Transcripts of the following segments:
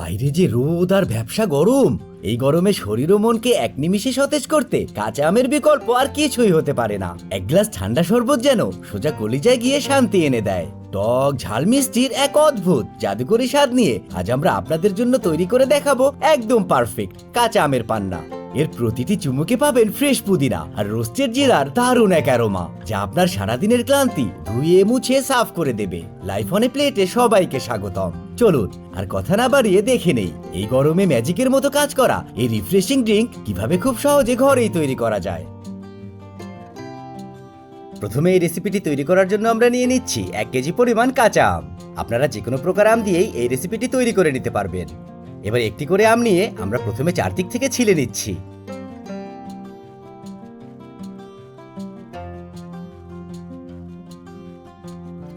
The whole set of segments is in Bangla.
বাইরে যে রোদ আর ভ্যাপসা গরম, এই গরমে শরীর ও মনকে এক নিমিষে সতেজ করতে কাঁচা আমের বিকল্প আর কিছুই হতে পারে না। এক গ্লাস ঠান্ডা শরবত যেন সোজা কলিজায় গিয়ে শান্তি এনে দেয়। টক ঝাল মিষ্টির এক অদ্ভুত জাদুকরি স্বাদ নিয়ে আজ আমরা আপনাদের জন্য তৈরি করে দেখাবো একদম পারফেক্ট কাঁচা আমের পান্না। এর প্রতিটি চুমুকে পাবেন ফ্রেশ পুদিনা আর রোস্টেড জিরার দারুণ এক অ্যারোমা, যা আপনার সারাদিনের ক্লান্তি ধুয়ে মুছে সাফ করে দেবে। লাইফ অন এ প্লেটে সবাইকে স্বাগতম। চলুন আর কথা না বাড়িয়ে দেখে নেই এই গরমে ম্যাজিকের মতো কাজ করা এই রিফ্রেশিং ড্রিঙ্ক কিভাবে খুব সহজে ঘরেই তৈরি করা যায়। প্রথমে এই রেসিপিটি তৈরি করার জন্য আমরা নিয়ে নিচ্ছি 1 কেজি পরিমাণ কাঁচা আম। আপনারা যে কোনো প্রকার আম দিয়েই এই রেসিপিটি তৈরি করে নিতে পারবেন। এবার একটি করে আম নিয়ে আমরা প্রথমে চারদিক থেকে ছিলে নিচ্ছি।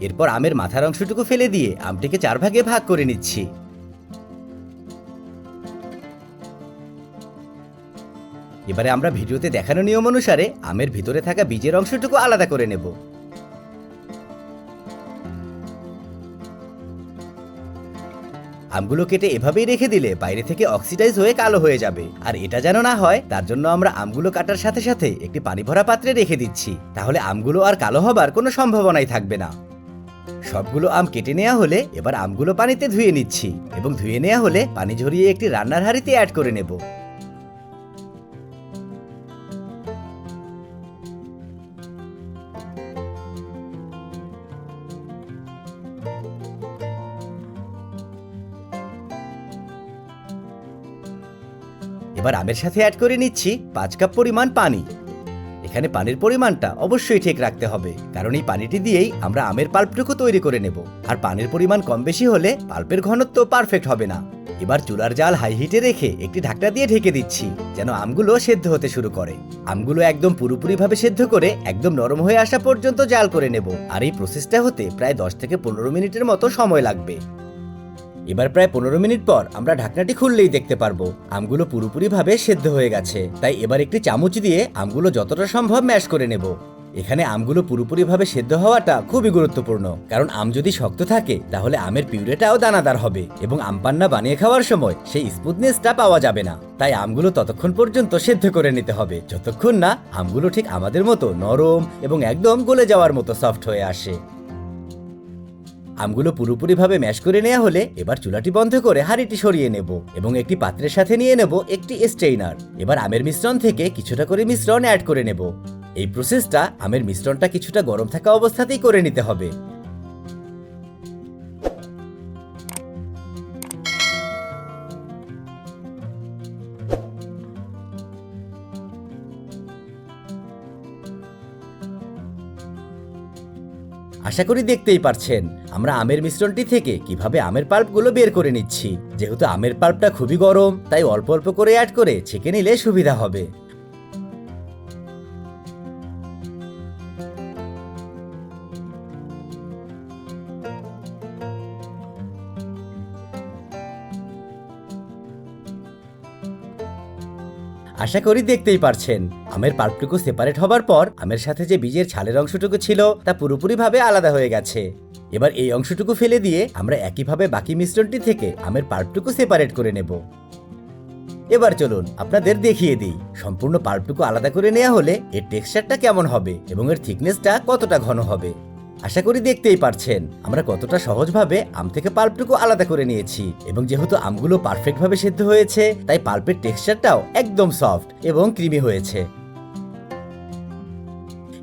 এরপর আমের মাথার অংশটুকু ফেলে দিয়ে আমটিকে 4 ভাগে ভাগ করে নিচ্ছি। এবারে আমরা ভিডিওতে দেখানো নিয়ম অনুসারে আমের ভিতরে থাকা বীজের অংশটুকু আলাদা করে নেব। আমগুলো কেটে এভাবেই রেখে দিলে বাইরে থেকে অক্সিডাইজ হয়ে কালো হয়ে যাবে, আর এটা যেন না হয় তার জন্য আমরা আমগুলো কাটার সাথে সাথে একটি পানি ভরা পাত্রে রেখে দিচ্ছি। তাহলে আমগুলো আর কালো হবার কোনো সম্ভাবনাই থাকবে না। সবগুলো আম কেটে নেওয়া হলে এবার আমগুলো পানিতে ধুয়ে নিচ্ছি, এবং ধুয়ে নেওয়া হলে পানি ঝরিয়ে একটি রান্নার হাঁড়িতে অ্যাড করে নেব। এবার আমের সাথে অ্যাড করে নিচ্ছি 5 কাপ পরিমাণ পানি। এখানে পানির পরিমাণটা অবশ্যই ঠিক রাখতে হবে, কারণ এই পানিটি দিয়েই আমরা আমের পাল্পটুকু তৈরি করে নেব। আর পানির পরিমাণ কম বেশি হলে পাল্পের ঘনত্ব পারফেক্ট হবে না। এবার চুলার জাল হাই হিটে রেখে একটি ঢাকনা দিয়ে ঢেকে দিচ্ছি, যেন আমগুলো সেদ্ধ হতে শুরু করে। আমগুলো একদম পুরোপুরিভাবে সেদ্ধ করে একদম নরম হয়ে আসা পর্যন্ত জাল করে নেব। আর এই প্রসেসটা হতে প্রায় 10 থেকে 15 মিনিটের মতো সময় লাগবে। এবার প্রায় 15 মিনিট পর আমরা ঢাকনাটি খুললেই দেখতে পারবো আমগুলো পুরোপুরিভাবে সেদ্ধ হয়ে গেছে। তাই এবার একটি চামচ দিয়ে আমগুলো যতটা সম্ভব ম্যাশ করে নেব। এখানে আমগুলো পুরোপুরিভাবে সেদ্ধ হওয়াটা খুবই গুরুত্বপূর্ণ, কারণ আম যদি শক্ত থাকে তাহলে আমের পিউরেটাও দানাদার হবে এবং আম পান্না বানিয়ে খাওয়ার সময় সেই স্মুথনেসটা পাওয়া যাবে না। তাই আমগুলো ততক্ষণ পর্যন্ত সেদ্ধ করে নিতে হবে যতক্ষণ না আমগুলো ঠিক আমাদের মতো নরম এবং একদম গলে যাওয়ার মতো সফট হয়ে আসে। আমগুলো পুরোপুরিভাবে ম্যাশ করে নেওয়া হলে এবার চুলাটি বন্ধ করে হাঁড়িটি সরিয়ে নেব এবং একটি পাত্রের সাথে নিয়ে নেব একটি স্ট্রেইনার। এবার আমের মিশ্রণ থেকে কিছুটা করে মিশ্রণ অ্যাড করে নেব। এই প্রসেসটা আমের মিশ্রণটা কিছুটা গরম থাকা অবস্থাতেই করে নিতে হবে। আশা করি দেখতেই পারছেন আমরা আমের মিশ্রণটি থেকে কিভাবে আমের পাল্পগুলো বের করে নিচ্ছি। যেহেতু আমের পাল্পটা খুবই গরম, তাই অল্প অল্প করে অ্যাড করে ছেঁকে নিলে সুবিধা হবে। আশা করি দেখতেই পারছেন আমের পাল্পটুকু সেপারেট হবার পর আমের সাথে যে বীজের ছালের অংশটুকু ছিল তা পুরোপুরিভাবে আলাদা হয়ে গেছে। এবার এই অংশটুকু ফেলে দিয়ে আমরা একইভাবে বাকি মিশ্রণটি থেকে আমের পাল্পটুকু সেপারেট করে নেব। এবার চলুন আপনাদের দেখিয়ে দিই সম্পূর্ণ পাল্পটুকু আলাদা করে নেওয়া হলে এর টেক্সচারটা কেমন হবে এবং এর থিকনেসটা কতটা ঘন হবে। আশা করি দেখতেই পারছেন আমরা কতটা সহজভাবে আম থেকে পাল্পটুকু আলাদা করে নিয়েছি, এবং যেহেতু আমগুলো পারফেক্টভাবে সেদ্ধ হয়েছে তাই পাল্পের টেক্সচারটাও একদম সফট এবং ক্রিমি হয়েছে।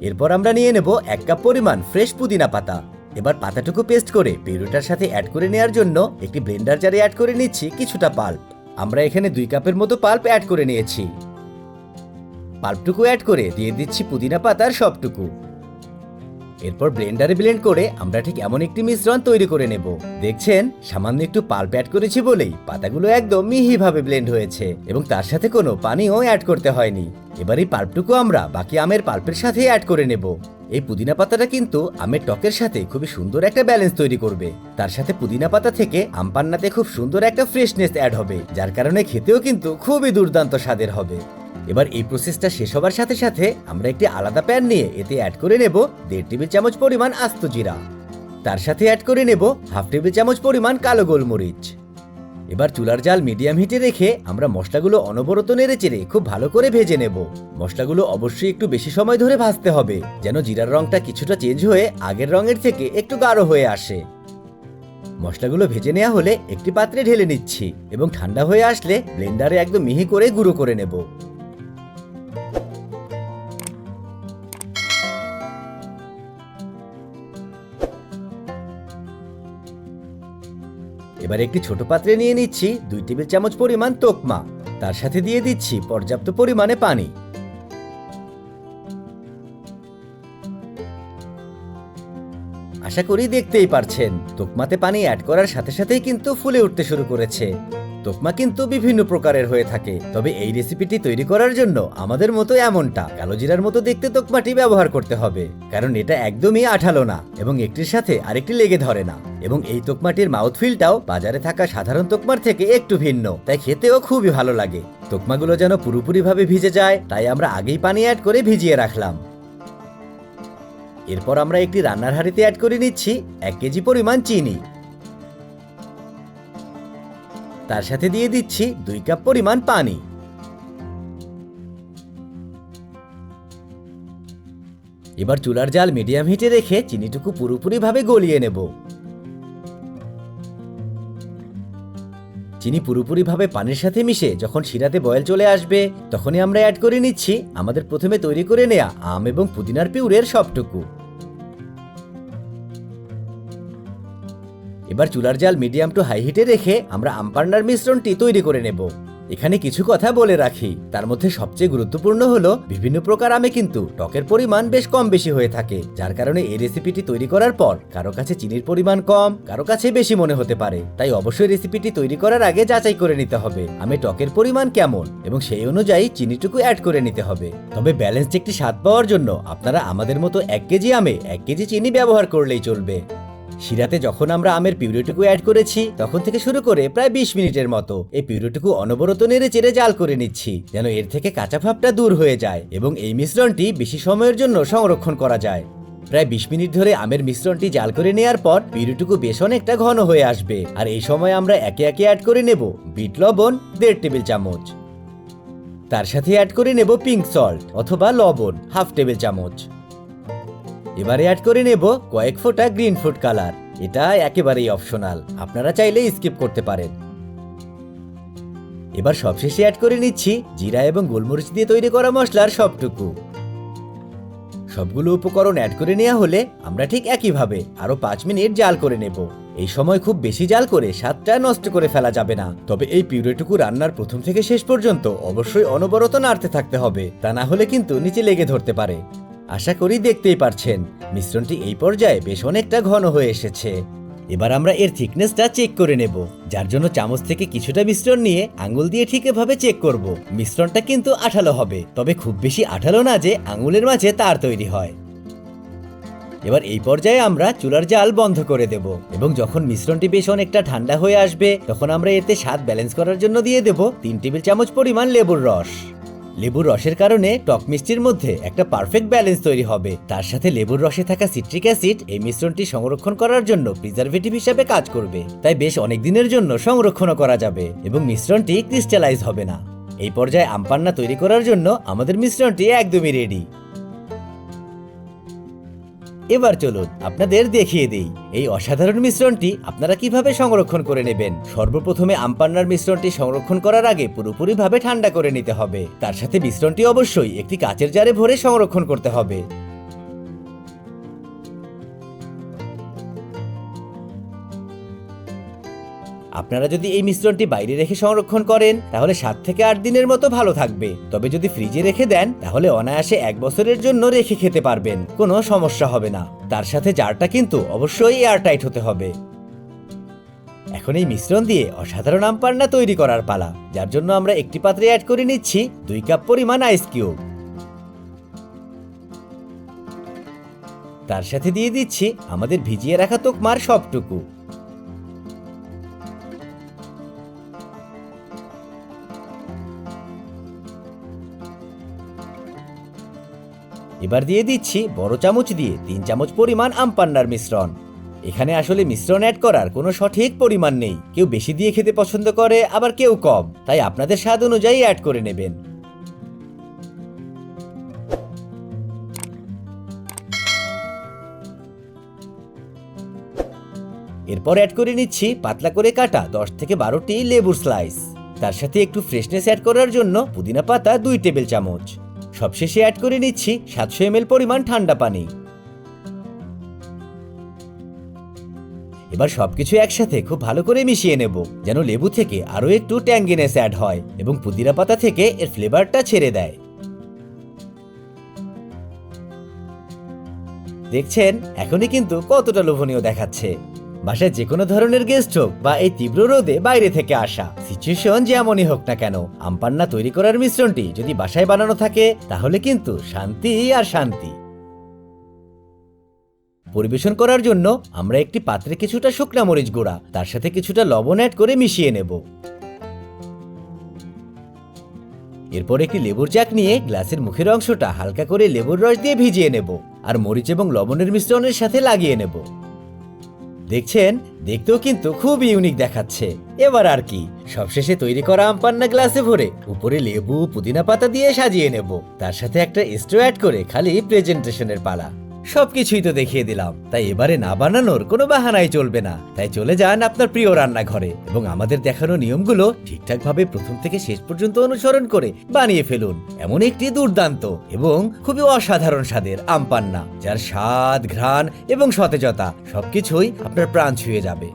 এরপর আমরা নিয়ে নেব 1 কাপ পরিমাণ ফ্রেশ পুদিনা পাতা। এবার পাতাটুকু পেস্ট করে পিউরিটার সাথে অ্যাড করে নেওয়ার জন্য একটি ব্লেন্ডার জারে অ্যাড করে নিচ্ছি কিছুটা পাল্প। আমরা এখানে 2 কাপের মতো পাল্প অ্যাড করে নিয়েছি। পাল্পটুকু অ্যাড করে দিয়ে দিচ্ছি পুদিনা পাতার সবটুকু। এরপর ব্লেন্ডারে ব্লেন্ড করে আমরা ঠিক এমন একটি মিশ্রণ তৈরি করে নেব। দেখছেন সামান্য একটু পাল্প অ্যাড করেছি বলেই পাতাগুলো একদম মিহিভাবে ব্লেন্ড হয়েছে এবং তার সাথে কোনো পানিও অ্যাড করতে হয়নি। এবার এই পাল্পটুকু আমরা বাকি আমের পাল্পের সাথে অ্যাড করে নেব। এই পুদিনা পাতাটা কিন্তু আমের টকের সাথে খুবই সুন্দর একটা ব্যালেন্স তৈরি করবে। তার সাথে পুদিনা পাতা থেকে আম পান্নাতে খুব সুন্দর একটা ফ্রেশনেস অ্যাড হবে, যার কারণে খেতেও কিন্তু খুবই দুর্দান্ত স্বাদের হবে। এবার এই প্রসেসটা শেষ হবার সাথে সাথে আমরা একটি আলাদা প্যান নিয়ে এতে অ্যাড করে নেব 1.5 টেবিল চামচ পরিমাণ আস্ত জিরা। তার সাথে অ্যাড করে নেব 1/2 টেবিল চামচ পরিমাণ কালো গোলমরিচ। এবার চুলার জাল মিডিয়াম হিটে রেখে আমরা মশলাগুলো অনবরত নেড়েচেড়ে খুব ভালো করে ভেজে নেব। মশলাগুলো অবশ্যই একটু বেশি সময় ধরে ভাজতে হবে, যেন জিরার রংটা কিছুটা চেঞ্জ হয়ে আগের রঙের থেকে একটু গাঢ় হয়ে আসে। মশলাগুলো ভেজে নেওয়া হলে একটি পাত্রে ঢেলে নিচ্ছি এবং ঠান্ডা হয়ে আসলে ব্লেন্ডারে একদম মিহি করে গুঁড়ো করে নেব। এবার একটি ছোট পাত্রে নিয়ে নিচ্ছি 2 টেবিল চামচ পরিমাণ তোকমা। তার সাথে দিয়ে দিচ্ছি পর্যাপ্ত পরিমাণে পানি। আশা করি দেখতেই পারছেন তোকমাতে পানি অ্যাড করার সাথে সাথেই কিন্তু ফুলে উঠতে শুরু করেছে। তোকমা কিন্তু বিভিন্ন প্রকারের হয়ে থাকে, তবে এই রেসিপিটি তৈরি করার জন্য আমাদের মতো এমনটা কালো জিরার মতো দেখতে তোকমাটি ব্যবহার করতে হবে, কারণ এটা একদমই আঠালো না এবং একটির সাথে আরেকটি লেগে ধরে না। এবং এই তোকমাটির মাউথফিলটাও বাজারে থাকা সাধারণ তোকমার থেকে একটু ভিন্ন, তাই খেতেও খুবই ভালো লাগে। তোকমাগুলো যেন পুরোপুরিভাবে ভিজে যায়, তাই আমরা আগেই পানি অ্যাড করে ভিজিয়ে রাখলাম। এরপর আমরা একটি রান্নার হাঁড়িতে অ্যাড করে নিচ্ছি 1 কেজি পরিমাণ চিনি। তার সাথে দিয়ে দিচ্ছি 2 কাপ পরিমাণ পানি। এবার চুলার জাল মিডিয়াম হিটে রেখে চিনিটুকু পুরোপুরিভাবে গলিয়ে নেব। চিনি পুরোপুরিভাবে পানির সাথে মিশে যখন শিরাতে বয়েল চলে আসবে, তখনই আমরা অ্যাড করে নিচ্ছি আমাদের প্রথমে তৈরি করে নেওয়া আম এবং পুদিনার পিউরের সবটুকু। এবার চুলার জাল মিডিয়াম টু হাই হিটে রেখে আমরা আমপান্নার মিশ্রণটি তৈরি করে নেব। এখানে কিছু কথা বলে রাখি, তার মধ্যে সবচেয়ে গুরুত্বপূর্ণ হলো বিভিন্ন প্রকার আমে কিন্তু টকের পরিমাণ বেশ কম বেশি হয়ে থাকে, যার কারণে এই রেসিপিটি তৈরি করার পর কারো কাছে চিনির পরিমাণ কম, কারো কাছে বেশি মনে হতে পারে। তাই অবশ্যই রেসিপিটি তৈরি করার আগে যাচাই করে নিতে হবে আমে টকের পরিমাণ কেমন এবং সেই অনুযায়ী চিনিটুকু অ্যাড করে নিতে হবে। তবে ব্যালেন্সড একটি স্বাদ পাওয়ার জন্য আপনারা আমাদের মতো 1 কেজি আমে 1 কেজি চিনি ব্যবহার করলেই চলবে। শিরাতে যখন আমরা আমের পিউরিটুকু অ্যাড করেছি তখন থেকে শুরু করে প্রায় 20 মিনিটের মতো এই পিউরিটুকু অনবরত নেড়ে চেড়ে জাল করে নিচ্ছি, যেন এর থেকে কাঁচা ভাবটা দূর হয়ে যায় এবং এই মিশ্রণটি বেশি সময়ের জন্য সংরক্ষণ করা যায়। প্রায় 20 মিনিট ধরে আমের মিশ্রণটি জাল করে নেওয়ার পর পিউরিটুকু বেশ অনেকটা ঘন হয়ে আসবে, আর এই সময় আমরা একে একে অ্যাড করে নেব বিট লবণ 1.5 টেবিল চামচ। তার সাথে অ্যাড করে নেব পিঙ্ক সল্ট অথবা লবণ 1/2 টেবিল চামচ। এবারে অ্যাড করে নেব কয়েক ফোঁটা গ্রিন ফুড কালার, এটা একেবারেই অপশনাল, আপনারা চাইলে স্কিপ করতে পারেন। এবার সবশেষে অ্যাড করে নিচ্ছি জিরা এবং গোলমরিচ দিয়ে তৈরি করা মশলার সবটুকু। সবগুলো উপকরণ অ্যাড করে নেওয়া হলে আমরা ঠিক একইভাবে আরো 5 মিনিট জাল করে নেব। এই সময় খুব বেশি জাল করে স্বাদটা নষ্ট করে ফেলা যাবে না, তবে এই পিউরেটুকু রান্নার প্রথম থেকে শেষ পর্যন্ত অবশ্যই অনবরত নাড়তে থাকতে হবে, তা না হলে কিন্তু নিচে লেগে ধরতে পারে। আশা করি দেখতেই পারছেন মিশ্রণটি এই পর্যায়ে বেশ অনেকটা ঘন হয়ে এসেছে। এবার আমরা এর থিকনেসটা চেক করে নেব, যার জন্য চামচ থেকে কিছুটা মিশ্রণ নিয়ে আঙ্গুল দিয়ে ঠিক এভাবে চেক করব। মিশ্রণটা কিন্তু আঠালো হবে, তবে খুব বেশি আঠালো না যে আঙ্গুলের মাঝে তার তৈরি হয়। এবার এই পর্যায়ে আমরা চুলার জাল বন্ধ করে দেব এবং যখন মিশ্রণটি বেশ অনেকটা ঠান্ডা হয়ে আসবে তখন আমরা এতে স্বাদ ব্যালেন্স করার জন্য দিয়ে দেব 3 টেবিল চামচ পরিমাণ লেবুর রস। লেবুর রসের কারণে টক মিষ্টির মধ্যে একটা পারফেক্ট ব্যালেন্স তৈরি হবে। তার সাথে লেবুর রসে থাকা সিট্রিক অ্যাসিড এই মিশ্রণটি সংরক্ষণ করার জন্য প্রিজারভেটিভ হিসেবে কাজ করবে, তাই বেশ অনেক দিনের জন্য সংরক্ষণও করা যাবে এবং মিশ্রণটি ক্রিস্টালাইজ হবে না। এই পর্যায়ে আমপান্না তৈরি করার জন্য আমাদের মিশ্রণটি একদমই রেডি। এবার চলুন আপনাদের দেখিয়ে দেই এই অসাধারণ মিশ্রণটি আপনারা কিভাবে সংরক্ষণ করে নেবেন। সর্বপ্রথমে আমপান্নার মিশ্রণটি সংরক্ষণ করার আগে পুরোপুরিভাবে ঠান্ডা করে নিতে হবে। তার সাথে মিশ্রণটি অবশ্যই একটি কাচের জারে ভরে সংরক্ষণ করতে হবে। আপনারা যদি এই মিশ্রণটি বাইরে রেখে সংরক্ষণ করেন তাহলে 7 থেকে 8 দিনের মতো ভালো থাকবে, তবে যদি ফ্রিজে রেখে দেন তাহলে অনায়াসে 1 বছরের জন্য রেখে খেতে পারবেন, কোনো সমস্যা হবে না। তার সাথে জারটা কিন্তু অবশ্যই এয়ারটাইট হতে হবে। এখন এই মিশ্রণ দিয়ে অসাধারণ আমপান্না তৈরি করার পালা, যার জন্য আমরা একটি পাত্রে অ্যাড করে নিচ্ছি 2 কাপ পরিমাণ আইস কিউব। তার সাথে দিয়ে দিচ্ছি আমাদের ভিজিয়ে রাখা তোকমার সবটুকু। এবার দিয়ে দিচ্ছি বড় চামচ দিয়ে 3 চামচ পরিমাণ আমপান্নার মিশ্রণ। এখানে আসলে মিশ্রণ অ্যাড করার কোনো সঠিক পরিমাণ নেই। কেউ বেশি দিয়ে খেতে পছন্দ করে, আবার কেউ কম, তাই আপনাদের স্বাদ অনুযায়ী অ্যাড করে নেবেন। এরপর অ্যাড করে নিচ্ছি পাতলা করে কাটা 10 থেকে 12টি লেবুর স্লাইস। তার সাথে একটু ফ্রেশনেস অ্যাড করার জন্য পুদিনা পাতা 2 টেবিল চামচ। সবশেষে অ্যাড করে নিচ্ছি 700 ml পরিমাণ ঠান্ডা পানি। এবার সবকিছু একসাথে খুব ভালো করে মিশিয়ে নেব, যেন লেবু থেকে আরো একটু ট্যাঙ্গিনেস অ্যাড হয় এবং পুদিনা পাতা থেকে এর ফ্লেভারটা ছেড়ে দেয়। দেখছেন এখনই কিন্তু কতটা লোভনীয় দেখাচ্ছে। বাসায় যে কোনো ধরনের গেস্ট হোক বা এই তীব্র রোদে বাইরে থেকে আসা, সিচুয়েশন যেমনই হোক না কেন, আম পান্না তৈরি করার মিশ্রণটি যদি বাসায় বানানো থাকে তাহলে কিন্তু শান্তি আর শান্তি। পরিবেশন করার জন্য আমরা একটি পাত্রে কিছুটা শুকনা মরিচ গুঁড়া, তার সাথে কিছুটা লবণ অ্যাড করে মিশিয়ে নেব। এরপর একটি লেবুর চাক নিয়ে গ্লাসের মুখের অংশটা হালকা করে লেবুর রস দিয়ে ভিজিয়ে নেব আর মরিচ এবং লবণের মিশ্রণের সাথে লাগিয়ে নেব। দেখছেন দেখতেও কিন্তু খুব ইউনিক দেখাচ্ছে। এবার আর কি, সবশেষে তৈরি করা আম পান্না গ্লাসে ভরে উপরে লেবু পুদিনা পাতা দিয়ে সাজিয়ে নেব। তার সাথে একটা স্ট্র অ্যাড করে খালি প্রেজেন্টেশনের পালা। সবকিছুই তো দেখিয়ে দিলাম, তাই এবারে না বানানোর কোনো বাহানাই চলবে না। তাই চলে যান আপনার প্রিয় রান্নাঘরে এবং আমাদের দেখানো নিয়মগুলো ঠিকঠাক ভাবে প্রথম থেকে শেষ পর্যন্ত অনুসরণ করে বানিয়ে ফেলুন এমন একটি দুর্দান্ত এবং খুবই অসাধারণ স্বাদের আম পান্না, যার স্বাদ, ঘ্রাণ এবং সতেজতা সবকিছুই আপনার প্রাণ ছুঁয়ে যাবে।